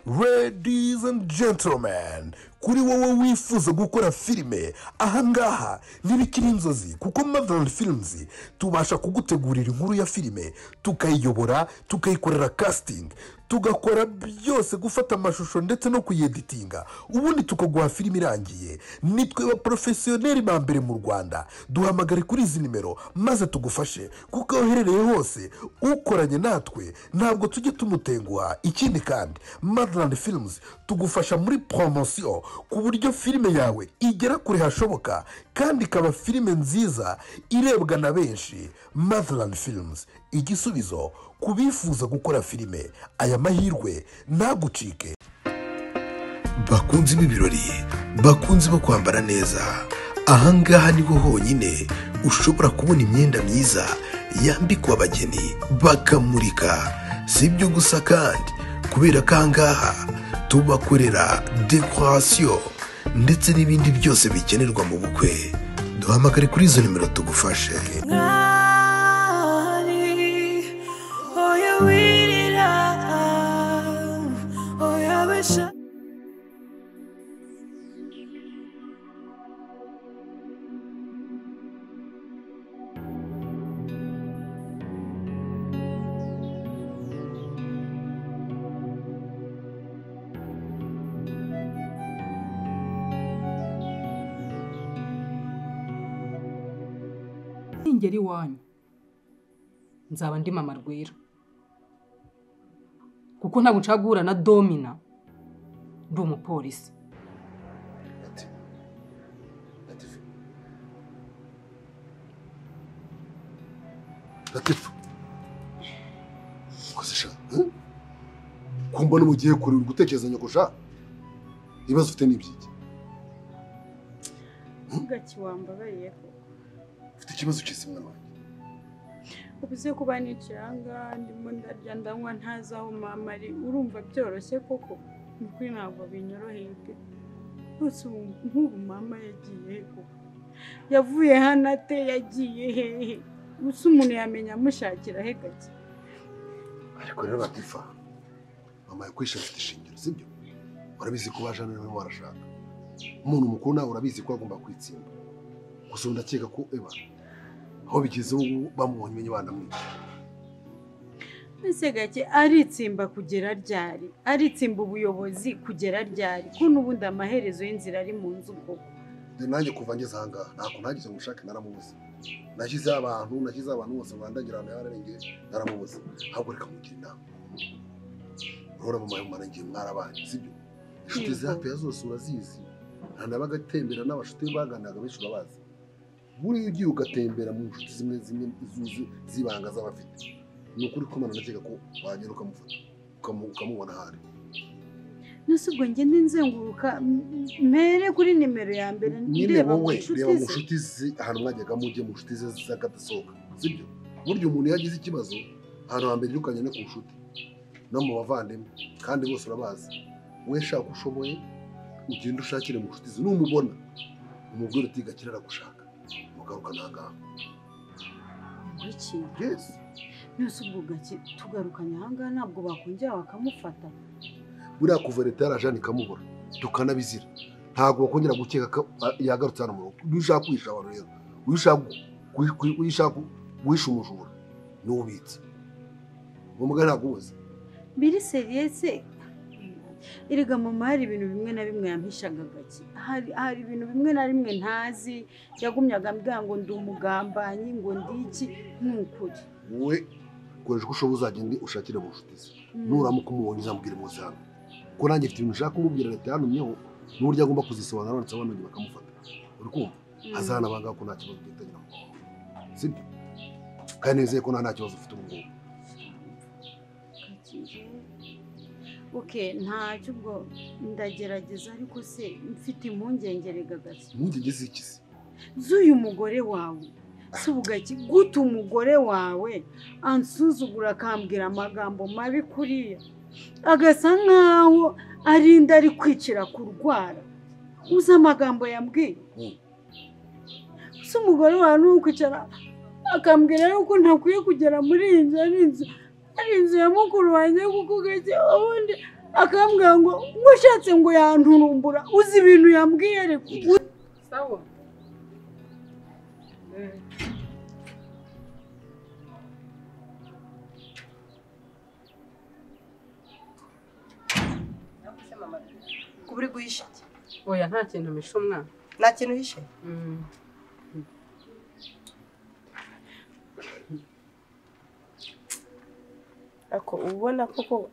Ladies and gentlemen, kuri wowe wifuza gukora filime ahangaha ntibikiri inzozi kuko Motherland Films tubasha kugutegurira inkuru ya filime tukayiyobora tukayikorera casting tugakora byose gufata amashusho ndetse no kuyeditinga ubundi tukaguha filime irangiye. Nitwe ba professionnel ba mbere mu Rwanda. Duhamagare kuri izi nimero maze tugufashe kuko uherereye hose ukoranye natwe ntabwo tujye tumutenguha. Ikindi kandi Motherland Films tugufasha muri promotion ku buryo filime yawe igera kure hashoboka kandi ikaba filime nziza irebwa na benshi. Motherland Films, igisubizo kubifuza gukora filime. Aya mahirwe ntagucike. Bakunzi b'ibirori, bakunzi bo kwambara neza, ahangaha niho honyine ushobora kubona imyenda myiza yambikwa abageni bakamurika. Si ibyo gusa kandi kubera ko ahangaha tubakorera decoration ndetse n'ibindi byose bikenerwa mu bukwe. Duhamagare kuri izo nimero tugufashe. Ingeri wanyu nzaba ndi mama Rwira kuko ntabwo nshagura na Domina ndi umupolisi. Latifu kozesha kumba no mugiye kuri gutekereza nyokosha ibibazo ufite nibyiki gaki wambabariye ko ufite ikibazo cy'izimwe wanjye ubuze kuba n'ikiranga ndimo ndarya ndanywa ntazaho mama ari urumva byoroshye koko nukuri ntabwo binyoroheye bose nk'ubu mama yagiye koko yavuye hano ate yagiye hehe gusa umuntu yamenya amushakira he gake. ariko rero Latifa mama yakwisha afite ishingiro sibyo warabizi ko bajana nawe warashaka umuntu mukuru nawe urabizi ko agomba kwitsimba gusa ndakeka ko eba aho bigeze ubu bamubonye menye banamwica. Ese gake aritsimba kugera ryari aritsimba ubuyobozi kugera ryari ko nubundi amaherezo y'inzira ari mu nzu koko. Nanjye kuva ngeze ahangaha ntako nagize ngo ushake naramubuze nashyize abantu bose bandagira ahantu yararengeye naramubuze ahubwo reka mugira inama urora mama y'umwana ngiye mwarabanye sibyo inshuti zape zose urazizi nta nabaga atembera n'abashuti baganaga benshi urabazi buri ugiye ugatembera mu nshuti zimwe izuzi zibanga z'abafite ni ukuri ko mana nakeka ko wagera ukamufata ukamubona hari Nusubwo ngende nzenguruka mere kuri nimero ya mbere ndeba mu nshuti ze ahantu mwajyaga mujye mu nshuti ze z'akadasohoka sibyo buryo umuntu yagize ikibazo ahantu hambere irukanye no ku nshuti no mu bavandimwe kandi bose urabazi we shaka ushoboye ugenda ushakire mu nshuti ze numubona umubwire uti gakira aragushaka mugaruka nangaha iki yes nusubwo gake tugarukanye ahangaha ntabwo bakongera bakamufata buriya kuva leta yarajana ikamubura tukanabizira ntabwo bakongera gukeka ko yagarutse hano mu rugo ushaka kwisha abantu rero ushaka guhisha umujura n'ubitse umugabo ntabwo ubuze biri seriyese. Erega mama hari ibintu bimwe na bimwe yampishaga gake hari ibintu bimwe na bimwe ntazi yagumyaga ambwira ngo ndi umugambanyi ngo ndiki n'ukuri wowe koresha uko ushoboye uzagende ushakire mu nshuti ze nuramuka umubonye uzambwire muze hano ko nanjye mfite ibintu ushaka kumubwira leta yanumyeho n'uburyo agomba kuzisobanura ndetse abanonye bakamufata uri kumva azana abangaha ko nta kibazo duhitanye namo sibyo kandi nizeye ko nta kibazo ufite ubu ngubu. Okay, ntacyo ubwo ndagerageza ariko se mfite impungenge rega gake. Impungenge z'ikizi z'uyu mugore wawe se ubugaki gute umugore wawe ansuzugura akambwira amagambo mabi kuriya agasa nkaho arinda ari kwicira kurwara uzi amagambo yambwiye se umugore wawe n'ukwicara akambwira yuko ntakwiye kugera muri iyi nzu ari inzu ya mukuru wanjye kuko gake ubundi akambwira ngo ushatse ngo yanturumbura uzi ibintu yambwiye ariko sawa kuburi guhisha iki? oya nta kintu misha umwana Nta kintu uhishe? Ako ubona koko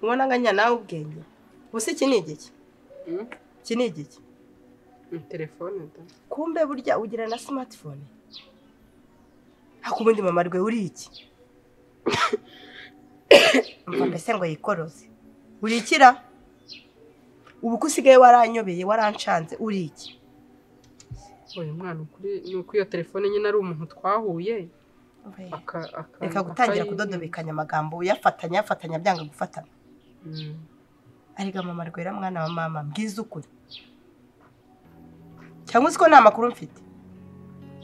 ubona nganya nawe ubwenge. Gusa iki ni igiki? Iki ni igiki? telefone da Kumbe burya ugira na smartphone. Hakubundi mama rwe uri iki? Mva mbese ngo yikoroze. Uri ikira? Ubu kusigaye waranyobeye warancanze uri iki? oya mwana ukuri nuko iyo telefone nyine ari umuntu twahuye Reka gutangira kudodobekanya amagambo uyafatanya byanga gufatana. Ariga mama rwera mwana wa mama mbwiza ukuri. Cyangwa uzi ko nta makuru mfite?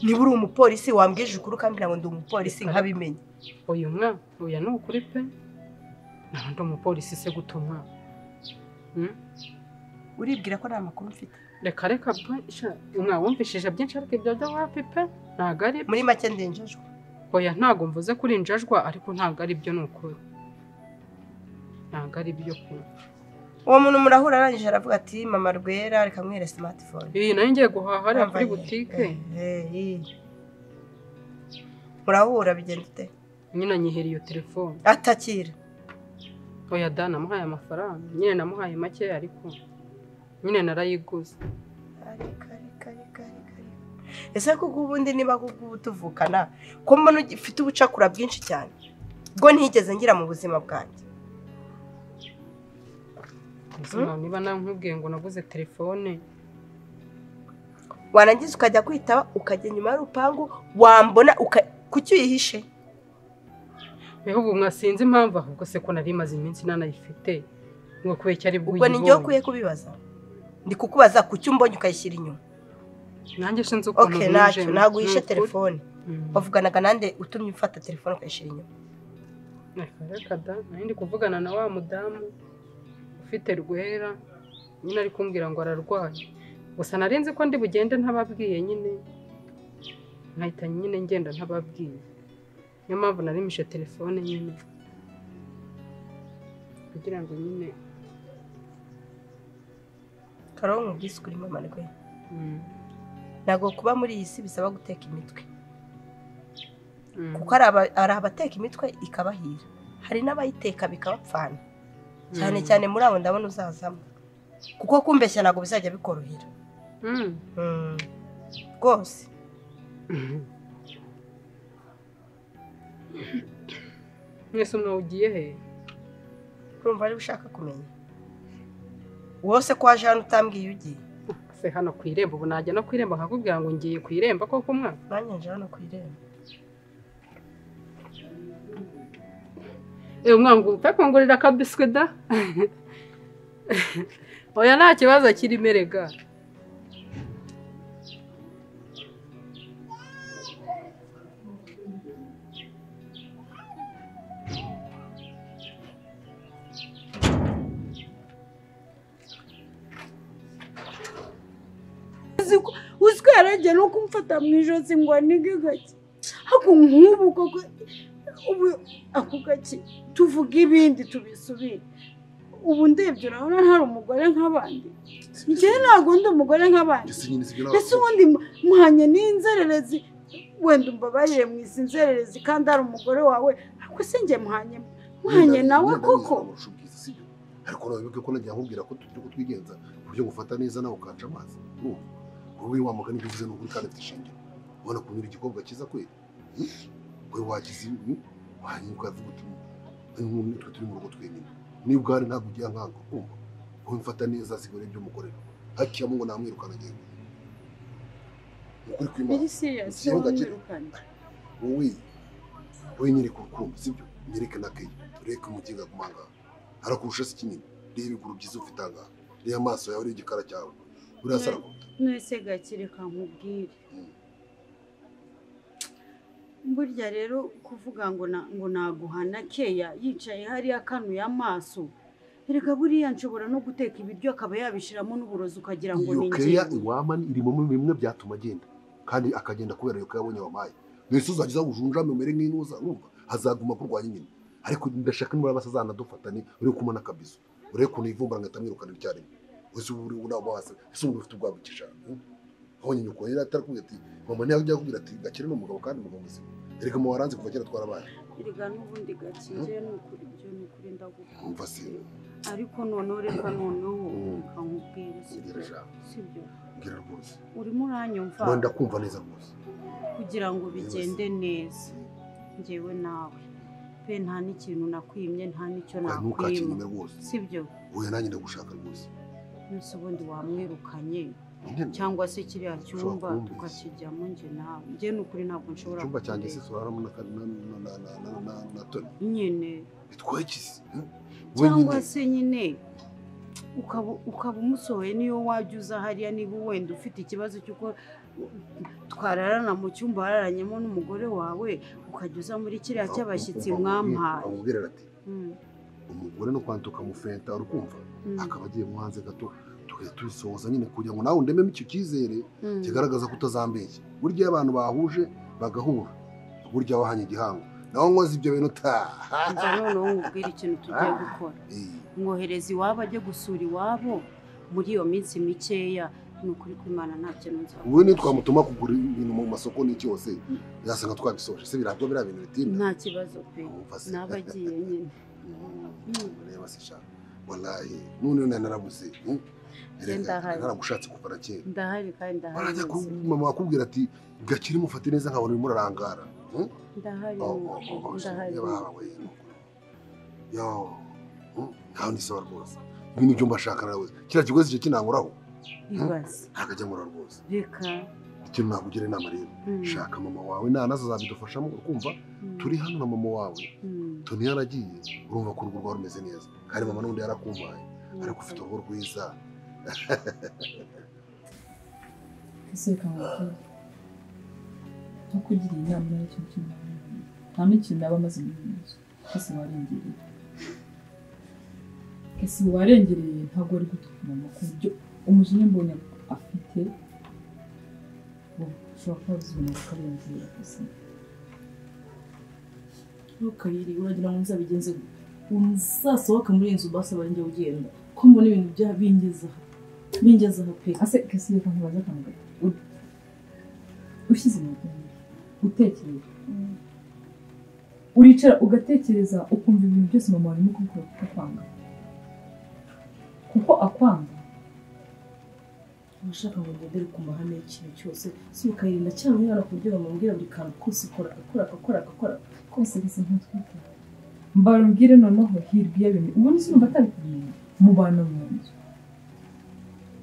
Niba uri umupolisi wambwije ukuri ukambwira ngo ndi umupolisi nkabimenye. oya mwana oya ni ukuri pe nta umupolisi se gutuma Uribwira ko nta makuru mfite? reka umwana wumvishije byinshi ariko ibyo byo wapi pe ntago ari Muri make ndinjejwe. oya ntago mvuze kuri injajwa ariko ntago ari byo ni ukuri ntago ari byo pe Uwo muntu murahura arangije aravuga ati mama rwera reka mwere smartphone. nayo ngiye guhaha hariya kuri butike Murahura bigenda ute? nyine anyihera iyo telefone Atakira. oya da namuhaye amafaranga nyine namuhaye make ariko nyine narayiguze Ese kuko ubundi niba kuko tuvukana ko mbona ufite ubucakura bwinshi cyane bwo ntigeze ngira mu buzima bwanjye. niba nkubwiye ngo naguze telefone Warangiza ukajya kwitaba ukajya nyuma y'urupangu wambona kuki uyihishe? Bihugu mwasinze impamvu ahubwo se ko nari maze iminsi nanayifite ngo kuye cyari ubwo ni njye kuye kubibaza ndi kukubaza kuki umbonye ukayishyira inyuma. Nanjye shinze uko okay ntago uhishe telefone bavuganaga nande utumye ufata telefone ukayishyira inyuma. Reka da nandi kuvugana na wa mudamu ufite rwera nyine ari kumbwira ngo ararwaye gusa narinze ko ndi bugende ntababwiye nyine nkahita nyine ngenda ntababwiye niyo mpamvu narimishe telefone nyine kugira ngo nyine Karongo bwisukuri mama rwe ntago kuba muri iyi si bisaba guteka imitwe kuko ari abateka imitwe ikabahira hari n'abayiteka bikabapfana cyane cyane muri abo ndabona uzazamo kuko kumbeshya ntago bizajya bikorohera rwose. mwese mwawugiye he? Urumva ari ushaka kumenya wose ko waje hano utambwiye ugiye se hano ku irembo ubu najya no ku irembo nkakubwira ngo ngiye ku irembo koko mwana nanjye nje hano ku irembo umwana ngo upfe kongorera akabiswi da oya nta kibazo kirimo erega uziko yarajya no kumfata mu ijosi ngo anige gake hako nk'ubu koko ubu ako gake tuvuga ibindi tubisubire ubu ndebye urabona ntari umugore nk'abandi njyewe ntabwo ndi umugore nk'abandi ese ubundi muhanye n'inzererezi wenda umbabarire mu isi inzererezi kandi ari umugore wawe ariko se njye muhanye nawe koko ariko nawe ko nagiye nkubwira ko tujya kutwigenza uburyo gufata neza nawe ukaca amazi wowe wa mugani bivuze n'ukuri kandi afite ishingiro ubona kunyura igikobwa cyiza kweli wowe wagize wanyuma ukavuga uti twe turi mu rugo twenyine niba ubwari ntabwo ugiye nkanga kumva wowe mfata neza sigore ibyo mukorera hakiyamo ngo namwirukana agenda ukuri kw'Imana wowe nyereka urukundo sibyo nyereke na Kenya tureke umuginga kumanga arakurusha si kinini reba ibiguru byiza ufite aha reba amaso yawe n'igikara cyawe buriya sarakuta mwese gakire kankubwire burya rero kuvuga ngo naguhana keya yicaye hariya akanuye amaso erega buriya nshobora no guteka ibiryo akaba yabishiramo n'uburozi ukagira ngo ni iyo keya njye iwama iri mu bimwe byatuma agenda kandi akagenda kubera iyo keya abonye wampaye mbese uzagiza ujunjame umere nk'inuza urumva hazaguma kurwanya nyine ariko ndashaka nimba basazana dufatanye uri kumona kabizo uri kuntu ivumbura ngata mwirukana icyarimwe wese uri unaba wase ese umuntu ufite ubwabukisha aho nyine uko yari atarakubwira ati mama niyo ajya kubwira ati gakire n'umugabo kandi umugabo muzima erega mu waranze kuva kera twarabaye erega n'ubundi gakire n'ukuri byo n'ukuri ndagukunda umva se ariko noneho reka noneho ukamubwira sibyo ngira rwose urimo uranyumva wenda kumva neza rwose kugira ngo bigende neza njyewe nawe pe nta n'ikintu nakwimye nta n'icyo nakwimye sibyo wowe nanjye ndagushaka rwose nese ubundi wamwirukanye cyangwa se kiriya cyumba tukakijyamo njye nawe njye n'ukuri ntabwo nshobora icyumba cyanjye se turaramo na Tony nyine bitwakize cyangwa se nyine ukaba umusohoye niyo wajya uza hariya niba wenda ufite ikibazo cy'uko twararana mu cyumba wararanyemo n'umugore wawe ukajya uza muri kiriya cy'abashyitsi mwampaye amubwira ati umugore no kwanda tukamufenta urukumva akaba agiye mu hanze gato tubisohoza nyine kugira ngo nawe undememo icyo cyizere kigaragaza ko utazambeshya burya iyo abantu bahuje bagahura burya wahanye igihango nawe nkoze ibyo bintu utaha noneho nkubwira ikintu tugiye gukora mwohereza iwabo ajye gusura iwabo muri iyo minsi mikeya ni ukuri kw'Imana nta kintu nzaba ubu ni twamutuma kugura ibintu mu masoko n'iki yose yasanga twabisoje se birabyo biriya bintu bitinda nta kibazo pe nabagiye nyine reba se sha wallahi none narabuze naragushatse kuva na kera ndahari kandi ndahari mama wakubwira ati gakire mufate neza nkabona urimo urarangara ndahari yo ntawe ndisaba rwose ibi nibyo mbashaka nawe kiriya kigozi cyo kinanguraho ntakajya nkora rwose reka ikintu nakugira inama rero shaka mama wawe nanazo azabidufashamo ukumva turi hano na mama wawe Tony yaragiye urumva ko urugo rwawe rumeze neza kandi mama n'undi yarakumpaye ariko ufite urugo rwiza ese kamubwira ntukugire inama n'icyo kintu nta n'ikintu naba maze muri nzu ese warengereye ntabwo ari gutuka mama ku buryo umujinya mbonye afite ushobora kuba bizibona ukarengera gusa ntukayiri uragira ngo nzabigenze uzasohoka muri inzu basaba njye ugenda ko mbona ibintu bya bingeza aha pe ase kesi reka nkubaze akantu gato ushyize mu bwenge utekereza uricara ugatekereza ukumva ibintu byose mama arimo kubikora kuko akwanga abashaka ngo ngendere ku mahame y'ikintu cyose si ukayirinda cyangwa umwana ku buryo bamubwira buri kantu kose akora kose gisa ntutwite mbarubwire noneho hirwa iyo bimwe ubundi sinumva atari kubimenya mu bantu mu nzu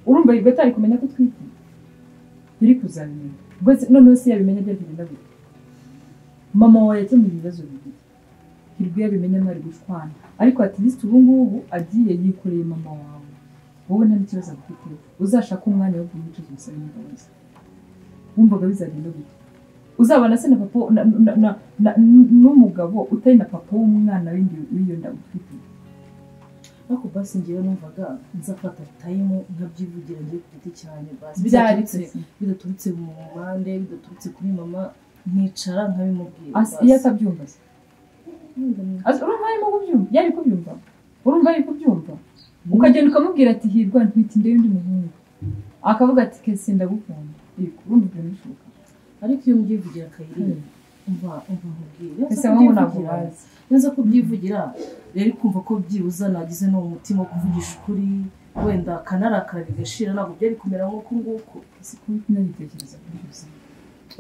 urumva hirwa atari kumenya ko twite biri kuzabimenya rwose noneho si yabimenya byari kugenda gute mama wawe yakemuye ibibazo bibiri hirwa iyo abimenya mwari gushwana ariko at least ubu ngubu agiye yikoreye mama wawe wowe nta n'ikibazo afite uzashaka umwanya wo kumwicuza umusaba imbabazi wumvaga bizagenda gute uzabana se na papa n'umugabo utari na papa w'umwana w'iyo nda utwite ariko basi ngewe numvaga nzafata time nkabyivugira ngiye ku giti cyane basi bidaturutse mu mpande bidaturutse kuri mama nkicara nkabimubwira iyo atabyumva se urumva arimo kubyumva yari kubyumva urumva ari kubyumva ukagenda ukamubwira ati hirwa ntwite inda y'undi muhungu akavuga ati kese ndagukunda urumva ibyo bishoboka ariko iyo mbyivugira akayiri umva nkubwira ese wowe ntabwo bazi neza ko byivugira rero kumva ko byibuza nagize no mu mutima wo kuvugisha ukuri wenda akanarakara bigashira ntabwo byari kumera nk'uko nguko ese ko nabitekereza kuri byose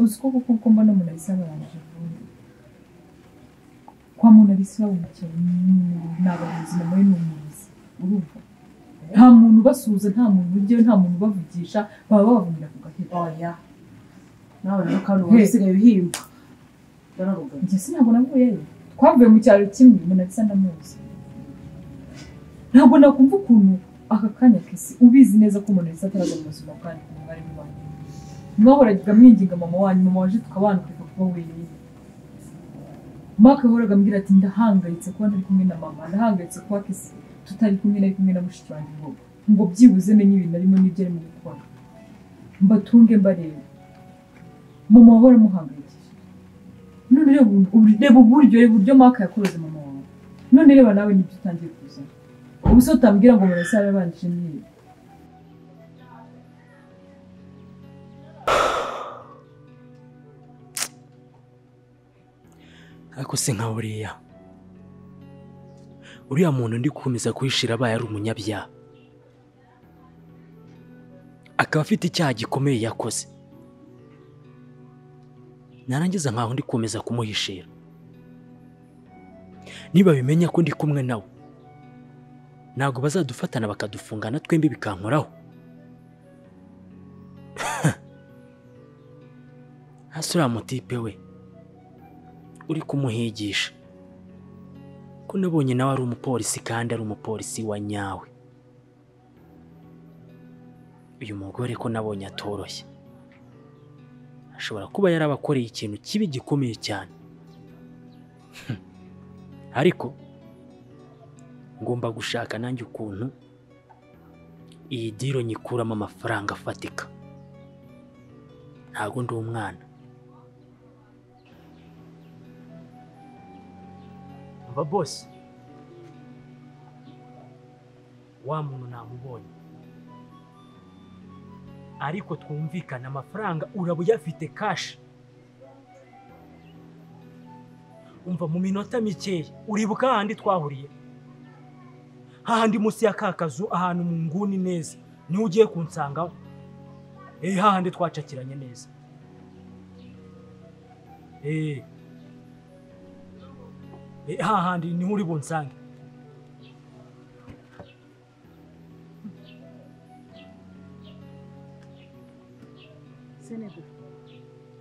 uzi ko kuko mbona umuntu ahise abarangije vuba kwa muntu ahise abonekera ni abayobozi mama we ni umuyobozi urumva nta muntu ubasuhuza nta muntu urugero nta muntu ubavugisha baba babavumira ku gahera oya nawe rero kandi uba usigaye uhimba njye sinabwo navuyeyo twavuye mu cyaro kimwe umuntu ahise ndamuzi ntabwo nakumva ukuntu aka kanya kese ubizi neza ko umuntu ahise ataraza mu buzima bwanyu ku mwari wanyu mwahoraga mwinginga mama wanyu mama waje tukabana kureka kuba wenyine maka yahoraga ambwira ati ndahangayitse kuba ntari kumwe na mama ndahangayitse kuba kese tutari kumwe na mushiki wanjye ngo byibuze menye ibintu arimo n'ibyo arimo gukora mbatunge mbareba mu mahoro muhangayikije none reba uburyo maka yakoroze mama wawe none reba nawe nibyo utangiye kuzana ubu se utambwira ngo murasa yabanje niba ariko se nka uriya muntu ndi gukomeza kuhishira abaye ari umunyabyaha akaba afite icyaha gikomeye yakoze narangiza nkaho ndi gukomeza kumuhishira niba bimenya ko ndi kumwe nawe ntabwo bazadufatana bakadufungana twembi bikankoraho hasi uriya mutipe we uri kumuhigisha ko nabonye nawe ari umupolisi kandi ari umupolisi wa nyawe uyu mugore ko nabonye atoroshye ashobora kuba yarabakoreye ikintu kibi gikomeye cyane ariko ngomba gushaka nanjye ukuntu iyi diro nyikuramo amafaranga afatika ntabwo ndi umwana mba bosi wa muntu namubonye ariko twumvikana amafaranga uraba uyafite kashi umva mu minota mikeya uribuka hahandi twahuriye hahandi munsi ya ka kazu ahantu mu nguni neza niho ugiye kunsangaho hahandi twacakiranye neza hahandi niho uri bunsange Senego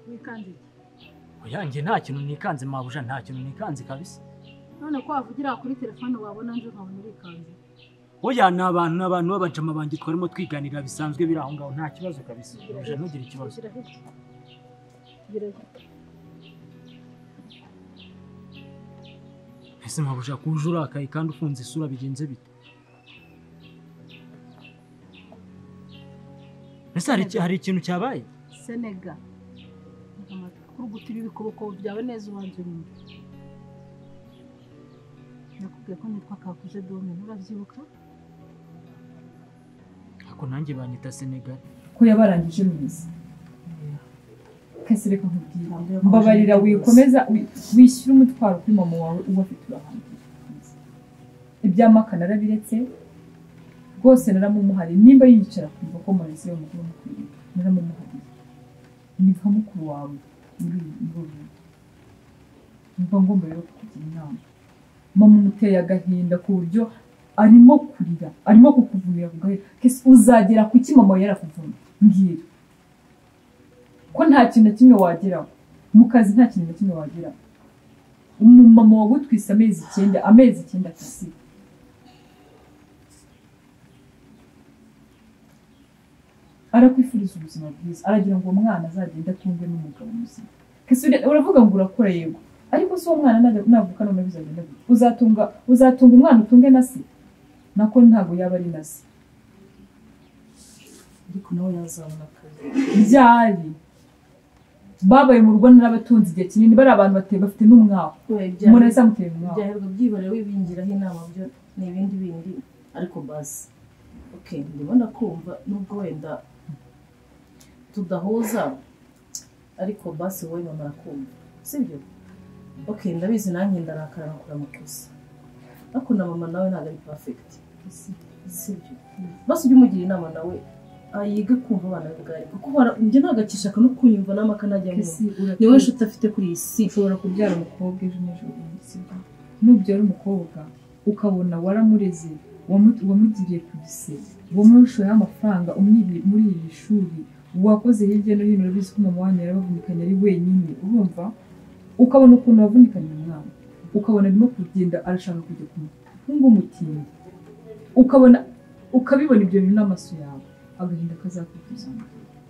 wikanze oyanjye nta kintu nikanze mabuja nta kintu nikanze kabisa none ko wavugira kuri telefone wabona nje nkabona urikanze oya n'abantu b'abajama banjye twarimo twiganira bisanzwe biri aho ngaho nta kibazo kabisa uje ntugire ikibazo ese mabuja kuje urakaye kandi ufunze isura bigenze bite ese hari ikintu cyabaye Senega kuri gutira ibikoboko byawe neza ubanze urinde nakubwiye ko nitwa Kakuze Dome urabyibuka ako nanjye banyita Senegal ko yabarangije mwiza kese reka nkubwira mbabarira wikomeza wishyura umutwaro kuri mama wawe ubafite urahangira iby'amaka narabiretse rwose naramumuhari nimba yicara kumva ko Marisi yo mukuru mukuru naramumuhari ni nka mukuru wawe muri mva ngomba rero kukugira inama mama umuteye agahinda ku buryo arimo kurira arimo kukuvumira ku gahera kese uzagera ku ki mama yarakuvumira mbwira ko nta kintu na kimwe wageraho mu kazi nta kintu na kimwe wageraho umumama wagutwise amezi 9 kasi arakwifuriza ubuzima bwiza aragira ngo umwana azagenda atungwe n'umugabo muzima kese uravuga ngo urakora yego ariko si uwo mwana navuka none bizagenda uzatunga umwana utunge na se nako ntabwo yaba ari na se ariko nawe yazabona akazi byari babaye mu rugo n'abatunzi igihe kinini bari abantu bafite n'umwaho umuntu yazamuteye umwaho byaherwa byibare wibingiraho inama byo ni ibindi bindi ariko basi okay ndibona kumva nubwo wenda tudahuza ariko basi wowe mama arakumva sibyo okay ndabizi nanjye ndarakara nakora amakosa ariko na mama nawe ntabwo ari perfect sibyo basi ujye umugira inama nawe ayiga kumva abana bwari kuko njye ntagakishaka no kunyumva n'amaka najya mu ni we nshuti afite kuri iyi si ushobora kubyara umukobwa ejo n'ejo sibyo nubyara umukobwa ukabona waramureze wamugiriye ku gise wamushoye amafaranga umwibi muri iri shuri wakoze hirya no hino urabizi ko mama wanyu yarabavunikanye ari wenyine urumva ukabona ukuntu wavunikanye umwana ukabona arimo kugenda arashaka kujya ku muhungu mutindi ukabibona ibyo bintu n'amaso yawe agahinda kazakuzana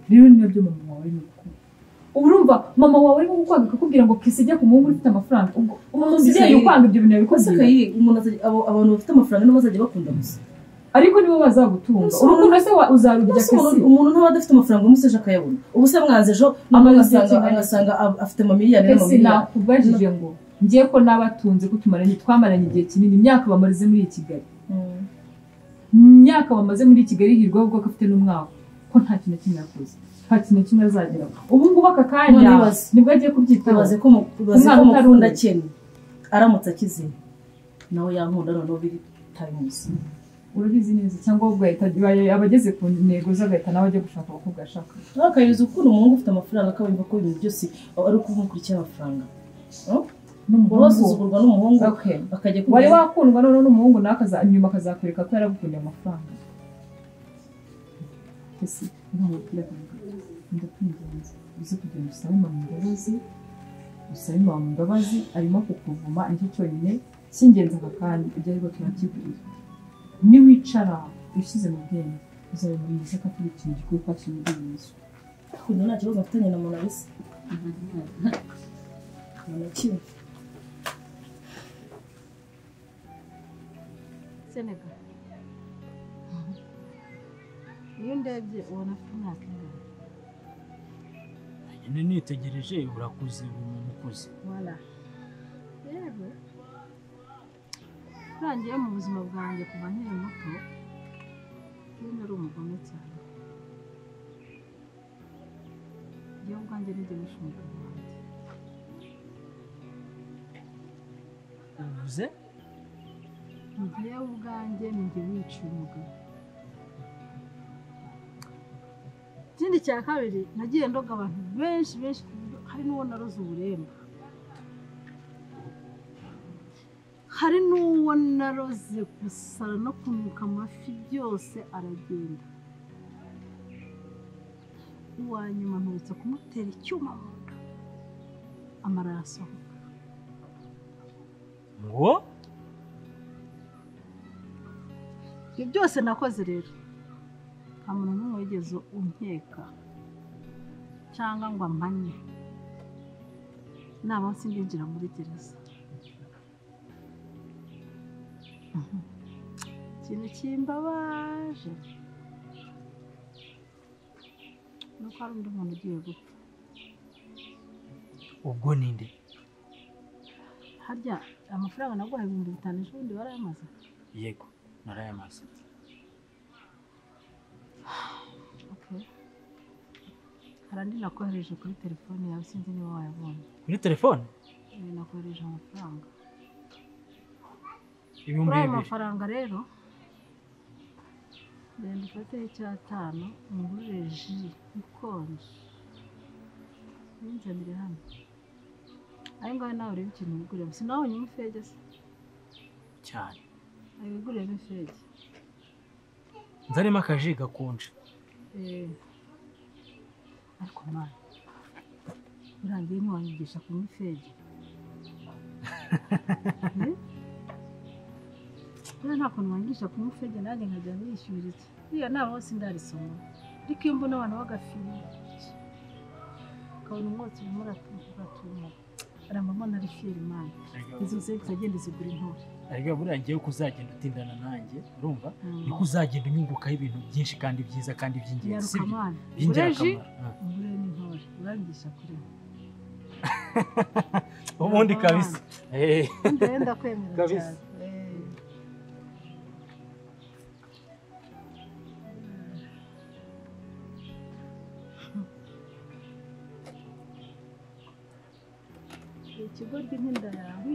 rero nibyo mama wawe nuko urumva mama wawe arimo gukwanga akakubwira ngo kese ijya ku muhungu ufite amafaranga umubyeyi ukwanga ibyo bintu yabikoze abantu bafite amafaranga nibo bazajya bakunda gusa ariko nibo bazagutunga urukundo se uzarurya kese umuntu ntaba adafite amafaranga umuseje akayabona ubu se mwanze ejo agasanga afite amamiliyoni n'amamiliyoni nakubajije ngo ngiye ko nabatunze kutumaranye twamaranye igihe kinini imyaka bamaze muri Kigali imyaka bamaze muri Kigali hirwa ubwo ko afite n'umwaka ko nta kintu kimwe yakoze nta kintu kimwe azagera ubu ngubu aka kanya nibwo agiye kubyitaho baze ko mukunda cyane aramutse akize nawe yankunda noneho biri times urabizi neza cyangwa ubwo abageze ku ntego z'agahita nawe ajya gushaka abakobwa ashaka akayuza ukuntu umuhungu ufite amafaranga akabimva ko ibintu byose ari ukumukurikira amafaranga n'umuhungu uzugurwa n'umuhungu akajya wari wakundwa none n'umuhungu nakaza nyuma akazakwereka ko yaragukundiye amafaranga ese ntabwo ndakwinginze uzi kugenda usabe mama imbabazi arimo kukuvuma nicyo cyonyine cy'ingenzi aka kanya ibyo ariko turakibwira niwicara ushyize mu bwenge uzabona mwiza ko atari ikintu gikwiye kwakira ubwirinzi kuko nta kibazo afitanye na Mona Lisa Mona kimwe Senegal iyo ndebye ubona afite imyaka ingana nyine nitegereje urakuze uri umuntu ukuze wala yego urangiye mu buzima bwanjye kuva nkiri muto iyo nari umugome cyane njyewe ubwanjye nijye nishinga wanjye uvuze njyewe ubwanjye nijye wiciye umugabo ikindi cya kabiri nagiye ndoga abantu benshi hari n'uwo naroze uburemba hari n'uwo naroze gusara no kunuka amafi byose aragenda uwa nyuma nturutse kumutera icyuma mu nda amara arasohoka ngo ibyo byose nakoze rero nta muntu n'umwe wigeze unkeka cyangwa ngo ampane naba sindinjira muri gereza ikintu kimbabaje nuko hari undi muntu ugiye gupfa ubwo ninde harya amafaranga naguhaye 5,000 ejo bundi warayamaze yego narayamaze hari andi nakohereje kuri telefone yawe sinzi niba wayabonye kuri telefone nakohereje amafaranga ibihumbi kuri ayo bibiri mafaranga rero ngenda ufateho icyatanu ngurire ji ikonje ninzanire hano ayo ngayo nawe urebe ikintu wigurira gusa nawe nyuma ifege se cyane ayo wiguriyemo ifege nzarimo akaji gakonje ariko mwana urangiye ntiwanyigisha kunywa ifege nta kuntu wanyigisha kunywa ifege nanjye nkajya nishyura iki iriya nama hose ndarisoma ariko iyo mbona abantu b'agafiri ukabona umwotsi urimo uratuma aramama nari fiyeri mani izo segisi agenda zigura intore ariko buriya ngewe ko uzagenda utindana nanjye urumva niko uzagenda unyungukaho ibintu byinshi kandi byiza kandi by'ingenzi by'ingirakamaro ngure n'intore urangisha kuri ubundi kabisa ndenda kwemera cyane ikigoryi nk'inda yawe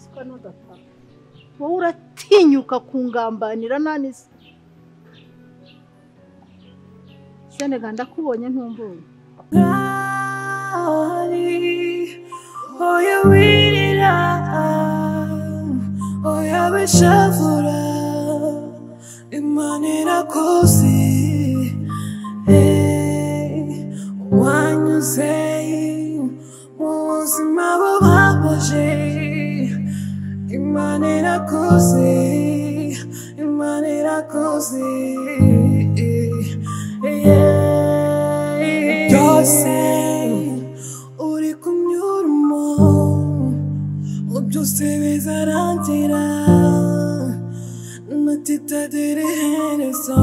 siko n'udapfa wowe uratinyuka kungambanira nanise Senegal ndakubonye ntumbuye oya wirira oya bishavura Imana irakoze wanyuze ubuzima bubabaje Imana irakoze Imana irakoze byose byose bizarangira natitagira iherezo